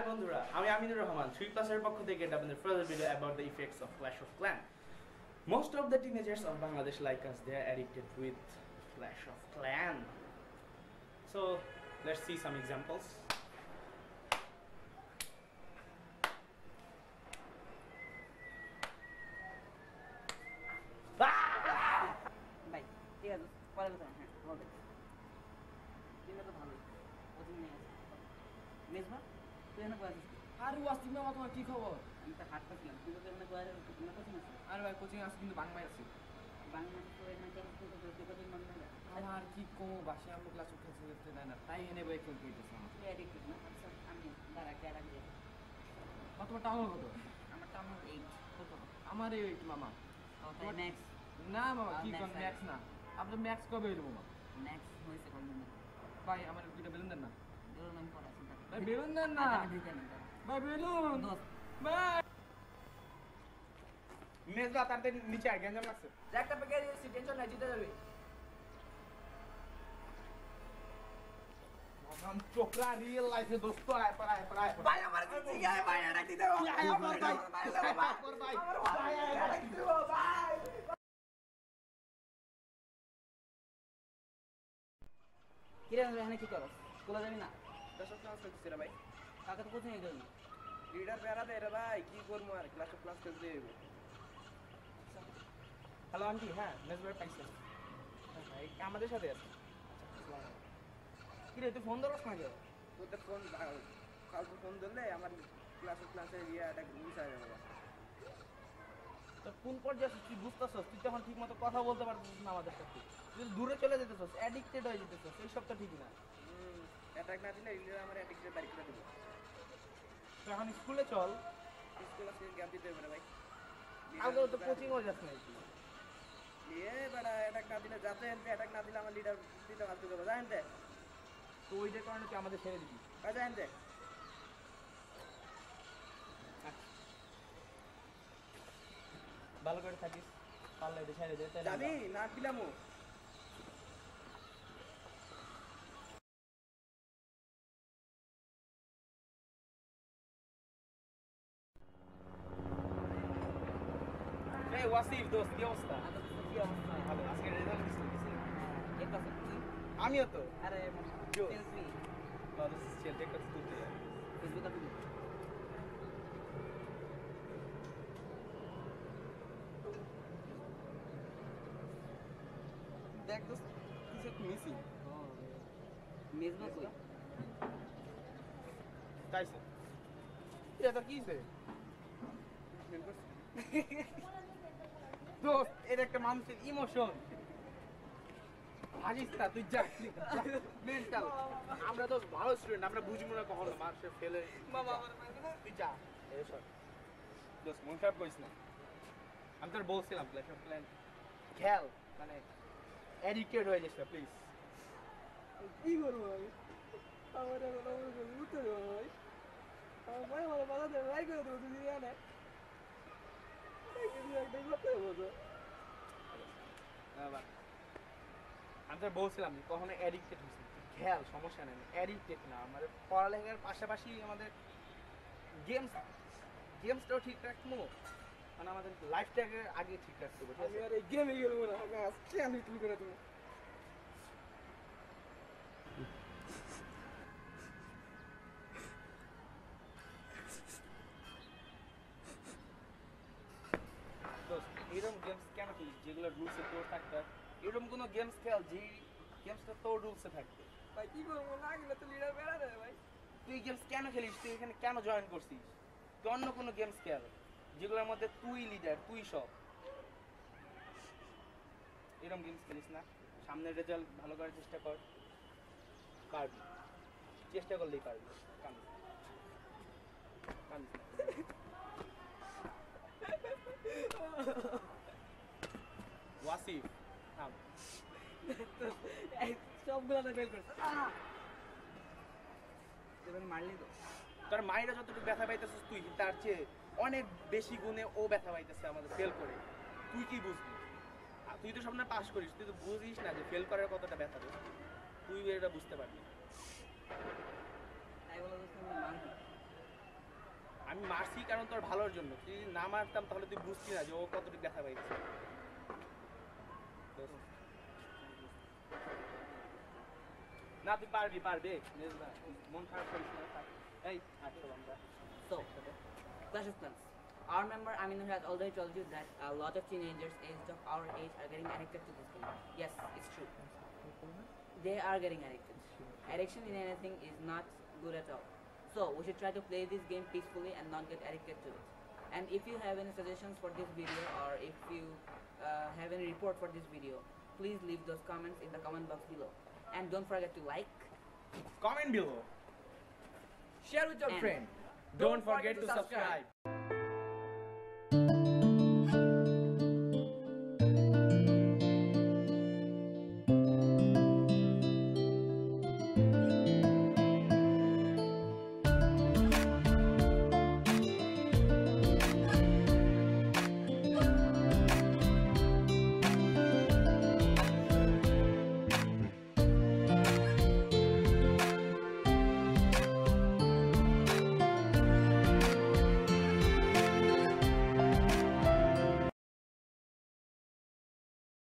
Hi Bondura, I'm Aminur Rahman, 3 classes and further video about the effects of Clash of Clans. Most of the teenagers of Bangladesh like us, they are addicted with Clash of Clans. So let's see some examples. ভাই ঠিক আছে পরে কথা হ্যাঁ হবে দিনটা তো ভালো কোচিং নিয়ে আছে মেজবা তুই এখানে কয় আছিস আর ওয়াসিম মামা তোমার কি খবর? আমি তো হাট পাচ্ছিলাম তুই তো এখানে কয় না কোচিং আছে আরে ভাই কোচিং আছে কিন্তু বাংলায় আছে। বাংলা তো এখানে ক্লাস করতে তুই কোচিং মন না আমার কি কমো বাসে আমরা ক্লাস খেলতে যেতে দেয় না, তাই এনে বই খেলতে দিতেছে আমার। তুই অ্যাডিক্টেড না আচ্ছা আমি দাঁড়া কে রাখবি কত টাকা কত? আমার তো আমার 8 কত? আমার এই মামা। তাই ম্যাক্স না মামা কি কোন ম্যাক্স না, আপনার ম্যাক্স কবে হইলো মামা? ম্যাক্স হইছে কোন দিন ভাই আমার দুটো বেলুন দেন না। ধরুন আমি পড়া চিন্তা ভাই বেলুন দেন না। ভাই বেলুন ভাই মেজবা তাতে নিচে আর গেঞ্জাম লাগছে। একটা প্যাকেট দিয়েছি, টেনশন নাই, জিতে যাবে। हम चोकरा रियल लाइफ में दोस्तों आए पर भाई हमारे को ठीक है भाई, अटक दे दो भाई भाई কি রে এখানে কি করছ স্কুলে যাবি না দশম ক্লাস করতেছি রে ভাই। কাকে তো কোচিং এ গেল লিডার প্যারা দে রে ভাই, কি করবো আর ক্লাস করতে দেব। হ্যালো আন্টি, হ্যাঁ মেজবার পাইছেন? ভাই আমাদের সাথে আছে। কি রে তুই ফোন ধরছ না কেন? তোদের ফোন কালকে ফোন ধরলে আমার ক্লাসে একটা মিস হয়ে যাবে। তো কোন পর্যায়ে আছিস তুই বুঝতেছস? তুই তখন ঠিক মতো কথা বলতে পারছিস না আমাদের সাথে, তুই দূরে চলে যেতেছস, অ্যাডিক্টেড হয়ে যেতেছস, এই সব তো ঠিক না। অ্যাটাক না দিলে লিডার আমার অ্যাডিক্টেড বাড়ি করে দেবে। তো এখন স্কুলে চল, স্কুল আজকে গ্যাপ দিতে হবে ভাই। আগে তো কোচিংও যাস না তুই। এ বড়া অ্যাটাক না দিলে যাতে অ্যাটাক না দিলে আমার লিডার দিতে বাধ্য করবে, জানেন তো? তো ওইটার কারণে তুই আমাদের ছেড়ে দিবি, জানেন তো? ভালো করে থাকিস, পারলে এটা ছেড়ে দে। যাবি না দিলামও এই ওয়াসিফ দোস্ত, কি অবস্থা? কি অবস্থা ভালো। আজকে রেজাল্ট দিছিস? এক পাশে তুই আমিও তো। আরে জো। সেলফি ভালো ছেলে একটা তুলতে যায়। ফেসবুকে তুই দেখ দোস্ত, কিছু একটু মিসিং। মেজবা কই তাইছে এটা কি হইছে? দোস্ত, এটা একটা মানুষের ইমোশন। ভাজিস না তুই, যা মেন্টাল। আমরা তো ভালো স্টুডেন্ট, আমরা বুঝবো না কখনো মানুষের ফেলে। মামা তুই যা এসব দোস্ত, মন খারাপ করিস না। আমি তোর বলছিলাম ক্লাস অফ ক্ল্যান খেল, মানে অ্যাডিক্টেড হয়ে যাস না প্লিজ। কি করবো ভাই? আমার এখন অবস্থা বুঝতে দেবো ভাই। আমার ভাই আমার বাধা দেবে, ভাই করে দেবো তুমি জানে একটা করতে দেবো তো। আমি তোর বলছিলাম কখনো অ্যাডিক্টেড হয়েছি, খেয়াল সমস্যা নেই, অ্যাডিক্টেড না। আমাদের পড়ালেখার পাশাপাশি আমাদের গেমসটাও ঠিক রাখবো, মানে আমাদের লাইফটাকে আগে ঠিক রাখতে হবে। আমি আর এই গেমে খেলবো না, আমি আজকে আমি তুমি করে দেবো। এরকম গেমস কেন খেলিস যেগুলো রুলসে তোর থাকতে? এরকম কোনো গেমস খেল যে গেমসটা তোর রুলসে থাকবে। ভাই কি করবো, না গেলে তো লিডার বেড়া দেবে ভাই। তুই গেমস কেন খেলিস? তুই এখানে কেন জয়েন করছিস? তুই অন্য কোনো গেমস খেল যেগুলোর মধ্যে তুই লিডার, তুই সব। এরকম গেমস খেলিস না। সামনের রেজাল্ট ভালো করার চেষ্টা কর, পারবি, চেষ্টা করলেই পারবি। কান্দিস না, কান্দিস না। ওয়াসিফ থাম। সবগুলো তো ফেল করছে এবার মারলি তো তোর মায়েরা যতটুকু ব্যথা পাইতেছিস তুই তার চেয়ে অনেক বেশি গুণে ও ব্যথা পাইতেছে আমাদের ফেল করে। তুই কি বুঝবি? তুই তো সবসময় পাস করিস, তুই তো বুঝিস না যে ফেল করার কতটা ব্যথা দেয়। তুই এটা বুঝতে পারবি। তাই বলে তো আমি মানবো মারছি কারণ তোর ভালোর জন্য, তুই যদি না মারতাম তাহলে তুই বুঝতি না যে ও কতটুকু ব্যথা পাইছে। না তুই পারবি পারবি, মেজবা মন খারাপ করিস না, থাক। এই আসো আমরা So, Clash of Clans. Our member Aminu has already told you that a lot of teenagers aged of our age are getting addicted to this game. Yes, it's true. They are getting addicted. Addiction in anything is not good at all. So we should try to play this game peacefully and not get addicted to it. And if you have any suggestions for this video, or if you have any report for this video, please leave those comments in the comment box below. And don't forget to like, comment below, Share with your And friend. don't forget to subscribe.